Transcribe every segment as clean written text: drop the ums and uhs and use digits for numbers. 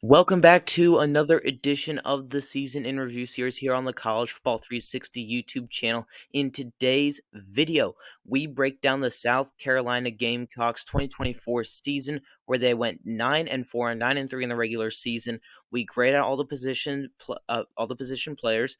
Welcome back to another edition of the season in review series here on the College Football 360 YouTube channel. In today's video, we break down the South Carolina Gamecocks 2024 season, where they went 9-4 and 9-3 in the regular season. We grade out all the position players.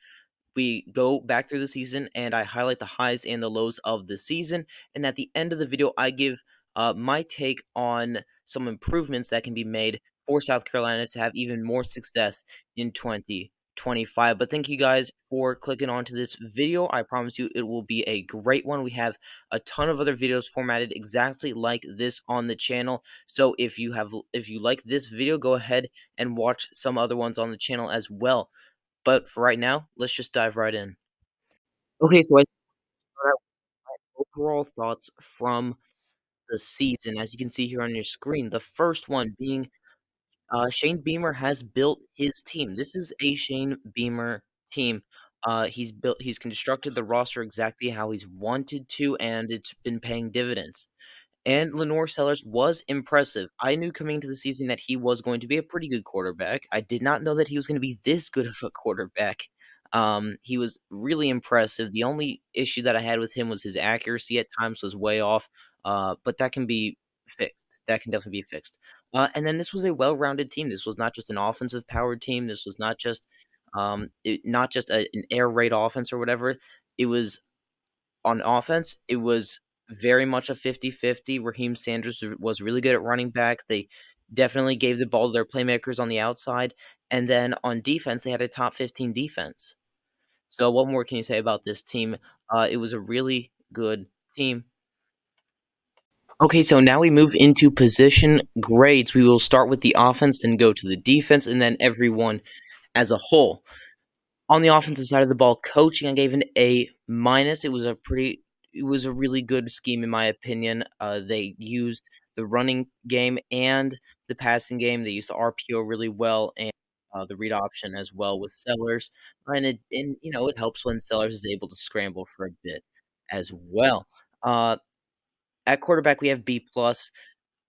We go back through the season and I highlight the highs and the lows of the season. And at the end of the video, I give my take on some improvements that can be made for South Carolina to have even more success in 2025. But thank you guys for clicking onto this video. I promise you it will be a great one. We have a ton of other videos formatted exactly like this on the channel. So if you like this video, go ahead and watch some other ones on the channel as well. But for right now, let's just dive right in. Okay, so I start out with my overall thoughts from the season. As you can see here on your screen, the first one being Shane Beamer has built his team. This is a Shane Beamer team. He's constructed the roster exactly how he's wanted to, and it's been paying dividends. And Lenore Sellers was impressive. I knew coming into the season that he was going to be a pretty good quarterback. I did not know that he was going to be this good of a quarterback. He was really impressive. The only issue that I had with him was his accuracy at times was way off, but that can be fixed. That can definitely be fixed. And then this was a well-rounded team. This was not just an offensive powered team. This was not just an air raid offense or whatever. It was on offense, it was very much a 50-50. Raheem Sanders was really good at running back. They definitely gave the ball to their playmakers on the outside. And then on defense, they had a top 15 defense. So what more can you say about this team? It was a really good team. Okay, so now we move into position grades. We will start with the offense, then go to the defense, and then everyone as a whole. On the offensive side of the ball, coaching, I gave an A minus. It was a really good scheme in my opinion. They used the running game and the passing game. They used the RPO really well and the read option as well with Sellers, and it helps when Sellers is able to scramble for a bit as well. Uh, at quarterback, we have B plus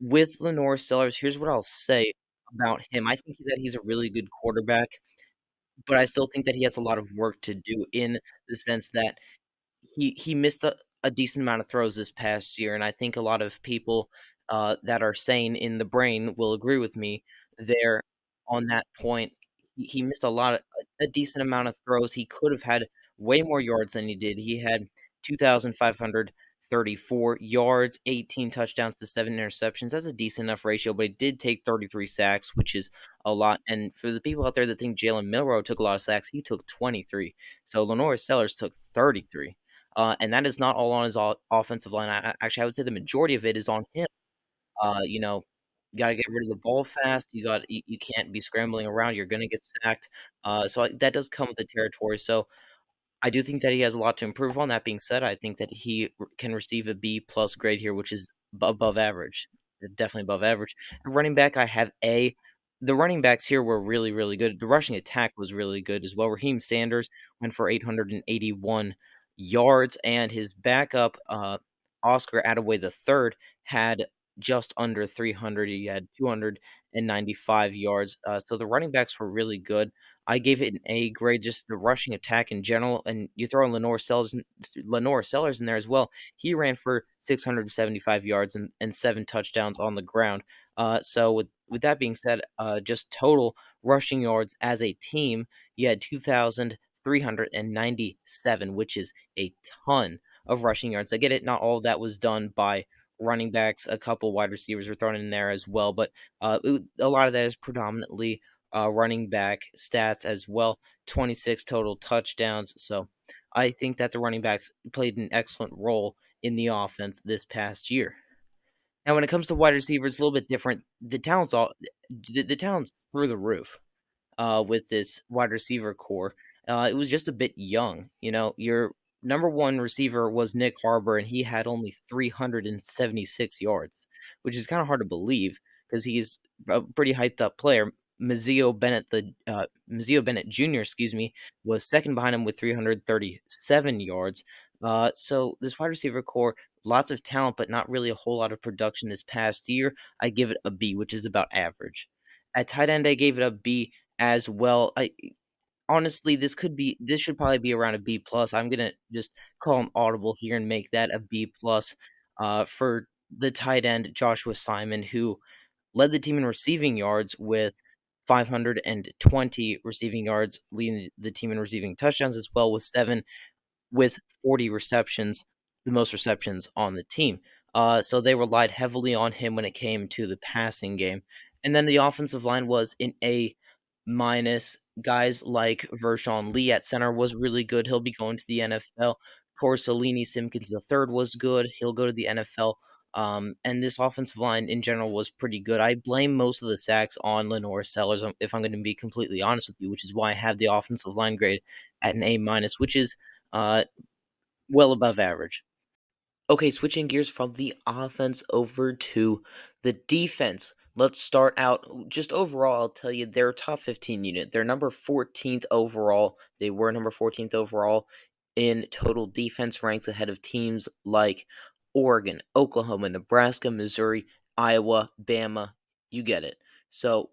with Lenore Sellers. Here's what I'll say about him. I think that he's a really good quarterback, but I still think that he has a lot of work to do in the sense that he missed a decent amount of throws this past year, and I think a lot of people, that are sane in the brain will agree with me there on that point. He missed a decent amount of throws. He could have had way more yards than he did. He had 2,534 yards, 18 touchdowns to 7 interceptions. That's a decent enough ratio, but he did take 33 sacks, which is a lot. And for the people out there that think Jalen Milrow took a lot of sacks, he took 23. So Lenore Sellers took 33. And that is not all on his offensive line. Actually, I would say the majority of it is on him. You know, you gotta get rid of the ball fast. You can't be scrambling around. You're gonna get sacked. That does come with the territory. So I do think that he has a lot to improve on. That being said, I think that he can receive a B plus grade here, which is above average, definitely above average. Running back, I have A. The running backs here were really, really good. The rushing attack was really good as well. Raheem Sanders went for 881 yards, and his backup, Oscar Attaway the third, had just under 300. He had 295 yards. So the running backs were really good. I gave it an A grade, just the rushing attack in general, and you throw in Lenore Sellers in there as well. He ran for 675 yards and 7 touchdowns on the ground. So with that being said, just total rushing yards as a team, you had 2,397, which is a ton of rushing yards. I get it, not all of that was done by running backs. A couple wide receivers were thrown in there as well, but a lot of that is predominantly running back stats as well. 26 total touchdowns. So I think that the running backs played an excellent role in the offense this past year. Now, when it comes to wide receivers, it's a little bit different. The talent's through the roof with this wide receiver core. It was just a bit young. Your number one receiver was Nick Harbor, and he had only 376 yards, which is kind of hard to believe because he's a pretty hyped up player. Mazio Bennett Jr., excuse me, was second behind him with 337 yards. So this wide receiver core, lots of talent, but not really a whole lot of production this past year. I give it a B, which is about average. At tight end, I gave it a B as well. I honestly, this should probably be around a B plus. I'm gonna just call him audible here and make that a B plus, for the tight end Joshua Simon, who led the team in receiving yards with 520 receiving yards, leading the team in receiving touchdowns as well with 7 with 40 receptions, the most receptions on the team. So they relied heavily on him when it came to the passing game. And then the offensive line was in A minus. Guys like Vershawn Lee at center was really good. He'll be going to the NFL. Corsalini Simpkins III was good. He'll go to the NFL. And this offensive line in general was pretty good. I blame most of the sacks on Lenore Sellers, if I'm going to be completely honest with you, which is why I have the offensive line grade at an A minus, which is uh, well above average. Okay, switching gears from the offense over to the defense. Let's start out just overall. I'll tell you their top 15 unit. They're number 14th overall. They were number 14th overall in total defense ranks ahead of teams like Oregon, Oklahoma, Nebraska, Missouri, Iowa, Bama. You get it. So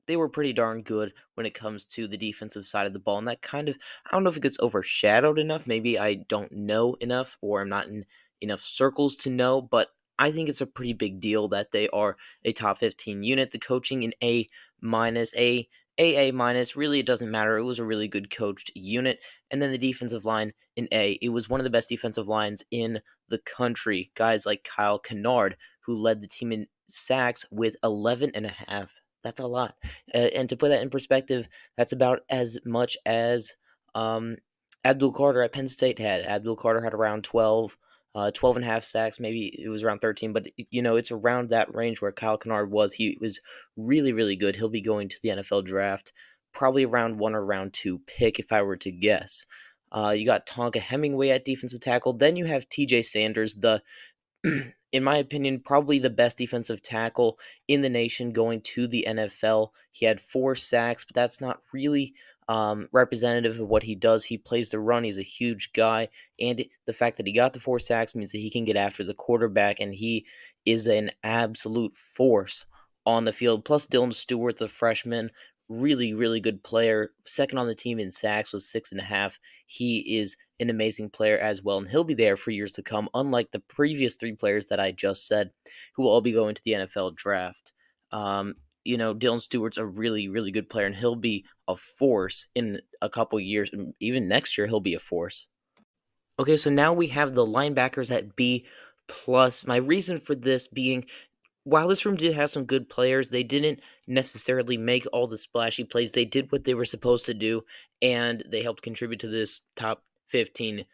they were pretty darn good when it comes to the defensive side of the ball. And that kind of, I don't know if it gets overshadowed enough. Maybe I don't know enough or I'm not in enough circles to know, but I think it's a pretty big deal that they are a top 15 unit. The coaching in A minus, A minus, really it doesn't matter. It was a really good coached unit. And then the defensive line in A, it was one of the best defensive lines in the country. Guys like Kyle Kennard, who led the team in sacks with 11 and a half. That's a lot. And to put that in perspective, that's about as much as Abdul Carter at Penn State had. Abdul Carter had around 12 and a half sacks. Maybe it was around 13, but it's around that range where Kyle Kennard was. He was really, really good. He'll be going to the NFL draft, probably round 1 or round 2 pick, if I were to guess. You got Tonka Hemingway at defensive tackle. Then you have TJ Sanders, the in my opinion, probably the best defensive tackle in the nation going to the NFL. He had 4 sacks, but that's not really representative of what he does. He plays the run. He's a huge guy. And the fact that he got the 4 sacks means that he can get after the quarterback, and he is an absolute force on the field. Plus, Dylan Stewart, the freshman, really, really good player. Second on the team in sacks with 6.5. He is an amazing player as well, and he'll be there for years to come, unlike the previous 3 players that I just said, who will all be going to the NFL draft. Dylan Stewart's a really, really good player, and he'll be a force in a couple years, and even next year, he'll be a force. Okay, so now we have the linebackers at B plus. My reason for this being, while this room did have some good players, they didn't necessarily make all the splashy plays. They did what they were supposed to do, and they helped contribute to this top 15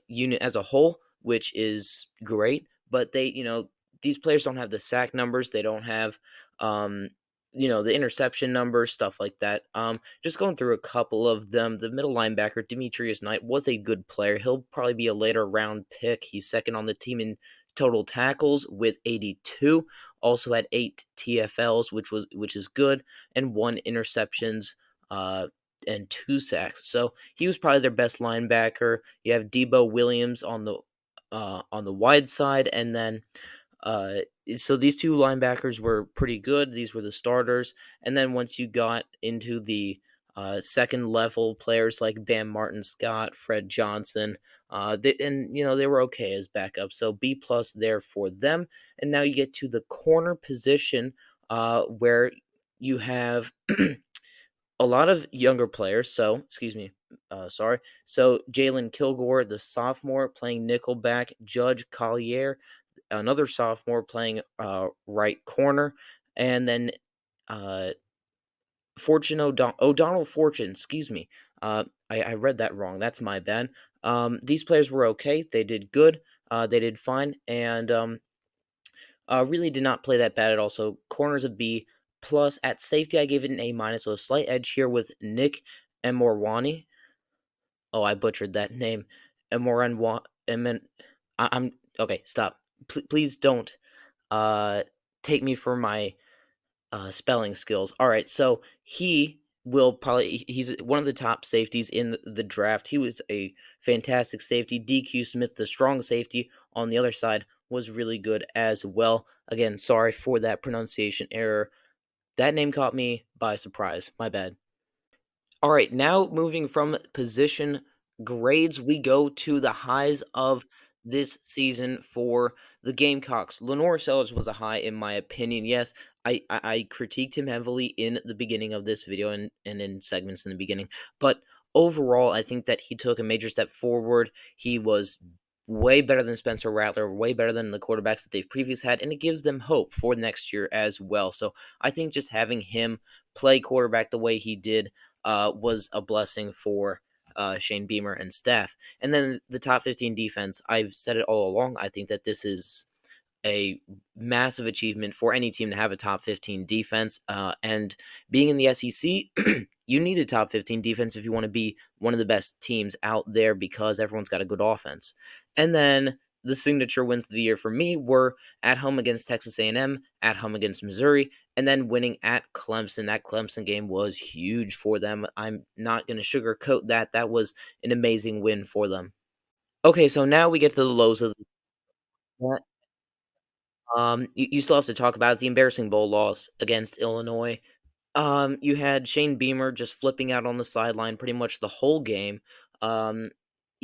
unit as a whole, which is great. But these players don't have the sack numbers. They don't have, the interception numbers, stuff like that. Just going through a couple of them. The middle linebacker, Demetrius Knight, was a good player. He'll probably be a later round pick. He's second on the team in total tackles with 82. Also had 8 TFLs, which is good, and 1 interceptions, and 2 sacks. So he was probably their best linebacker. You have Debo Williams on the wide side, and then uh, so these 2 linebackers were pretty good. These were the starters, and then once you got into the second level players like Bam Martin Scott, Fred Johnson, they were okay as backups. So B plus there for them. And now you get to the corner position, where you have a lot of younger players. So excuse me, sorry. So Jalen Kilgore, the sophomore, playing nickelback. Judge Collier, another sophomore, playing right corner, and then uh, O'Donnell Fortune, excuse me. I read that wrong. That's my bad. These players were okay. They did good. They did fine, and really did not play that bad at all. So corners of B plus. At safety, I gave it an A minus. So a slight edge here with Nick Emorwani. Oh, I butchered that name. Emoranwa. I'm okay. Stop. Please don't uh take me for my spelling skills. All right, so he's one of the top safeties in the draft. He was a fantastic safety. DQ Smith, the strong safety on the other side, was really good as well. Again, sorry for that pronunciation error. That name caught me by surprise. My bad. All right, now moving from position grades, we go to the highs of this season for the Gamecocks. Lenore Sellers was a high in my opinion. Yes, I critiqued him heavily in the beginning of this video and in segments in the beginning, but overall, I think that he took a major step forward. He was way better than Spencer Rattler, way better than the quarterbacks that they've previously had, and it gives them hope for next year as well. So I think just having him play quarterback the way he did was a blessing for Shane Beamer and staff. And then the top 15 defense, I've said it all along. I think that this is a massive achievement for any team to have a top 15 defense. And being in the SEC, you need a top 15 defense if you want to be one of the best teams out there because everyone's got a good offense. And then the signature wins of the year for me were at home against Texas A&M, at home against Missouri, and then winning at Clemson. That Clemson game was huge for them. I'm not going to sugarcoat that. That was an amazing win for them. Okay, so now we get to the lows of the you still have to talk about the embarrassing bowl loss against Illinois. You had Shane Beamer just flipping out on the sideline pretty much the whole game. Um,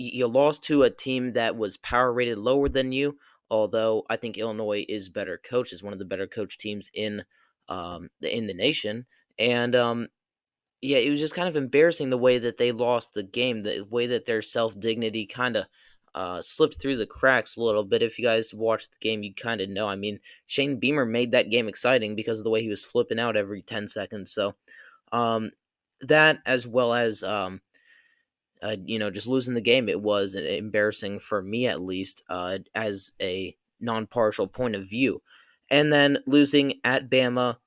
you lost to a team that was power rated lower than you, although I think Illinois is better coached, is one of the better coached teams in the nation. And yeah, it was just kind of embarrassing the way that they lost the game, the way that their self dignity kind of slipped through the cracks a little bit. If you guys watched the game, you kind of know. I mean, Shane Beamer made that game exciting because of the way he was flipping out every 10 seconds. So um, that, as well as just losing the game, it was embarrassing for me at least, as a non-partial point of view. And then losing at Bama,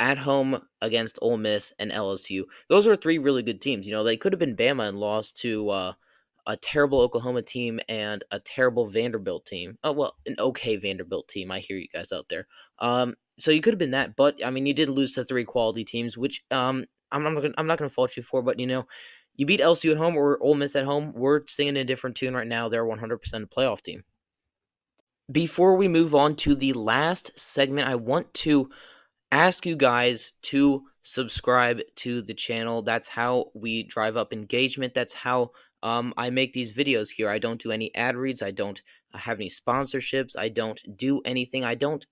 at home against Ole Miss and LSU. Those are three really good teams. You know, they could have been Bama and lost to a terrible Oklahoma team and a terrible Vanderbilt team. Oh well, an okay Vanderbilt team. I hear you guys out there. So you could have been that, but I mean, you did lose to three quality teams, which I'm not gonna fault you for. But you know, you beat LSU at home or Ole Miss at home. We're singing a different tune right now. They're 100% a playoff team. Before we move on to the last segment, I want to ask you guys to subscribe to the channel. That's how we drive up engagement. That's how I make these videos here. I don't do any ad reads. I don't have any sponsorships. I don't do anything. I don't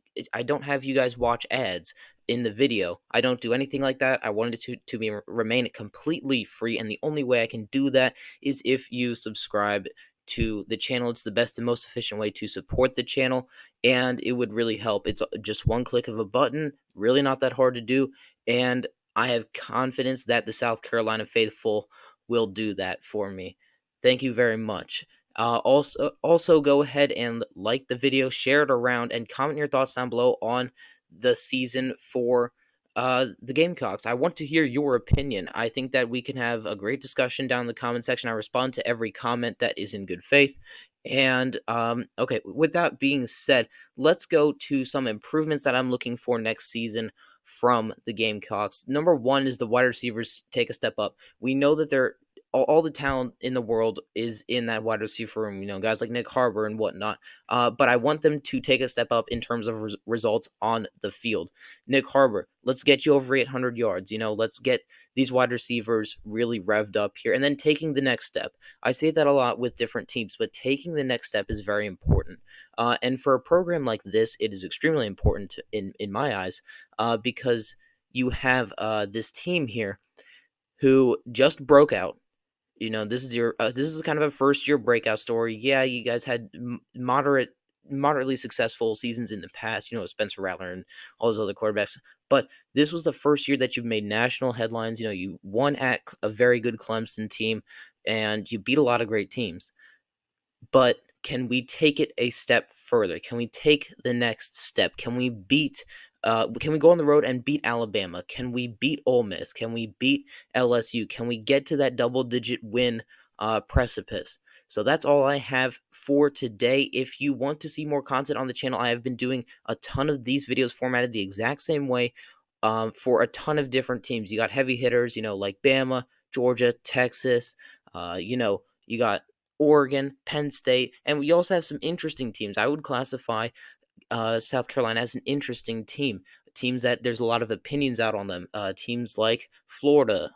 have you guys watch ads in the video. I don't do anything like that. I wanted it to remain completely free, and the only way I can do that is if you subscribe to the channel. It's the best and most efficient way to support the channel, and it would really help. It's just one click of a button, really not that hard to do, and I have confidence that the South Carolina faithful will do that for me. Thank you very much. Also go ahead and like the video, share it around, and comment your thoughts down below on the season for the Gamecocks. I want to hear your opinion. I think that we can have a great discussion down in the comment section. I respond to every comment that is in good faith. And okay, with that being said, let's go to some improvements that I'm looking for next season from the Gamecocks. Number one is the wide receivers take a step up. We know that they're all the talent in the world is in that wide receiver room, you know, guys like Nick Harbor and whatnot. But I want them to take a step up in terms of results on the field. Nick Harbor, let's get you over 800 yards. You know, let's get these wide receivers really revved up here. And then taking the next step. I say that a lot with different teams, but taking the next step is very important. And for a program like this, it is extremely important in my eyes, because you have this team here who just broke out. You know, this is kind of a first year breakout story. Yeah, you guys had moderately successful seasons in the past, you know, Spencer Rattler and all those other quarterbacks. But this was the first year that you've made national headlines. You know, you won at a very good Clemson team and you beat a lot of great teams. But can we take it a step further? Can we take the next step? Can we go on the road and beat Alabama? Can we beat Ole Miss? Can we beat LSU? Can we get to that double-digit win precipice? So that's all I have for today. If you want to see more content on the channel, I have been doing a ton of these videos formatted the exact same way for a ton of different teams. You got heavy hitters, you know, like Bama, Georgia, Texas. You got Oregon, Penn State, and we also have some interesting teams. I would classify South Carolina as an interesting team. teams that there's a lot of opinions out on them. Teams like Florida,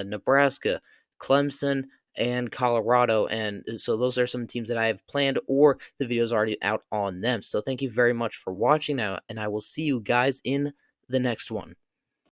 Nebraska, Clemson, and Colorado. And so those are some teams that I have planned, or the video's already out on them. So thank you very much for watching now, and I will see you guys in the next one.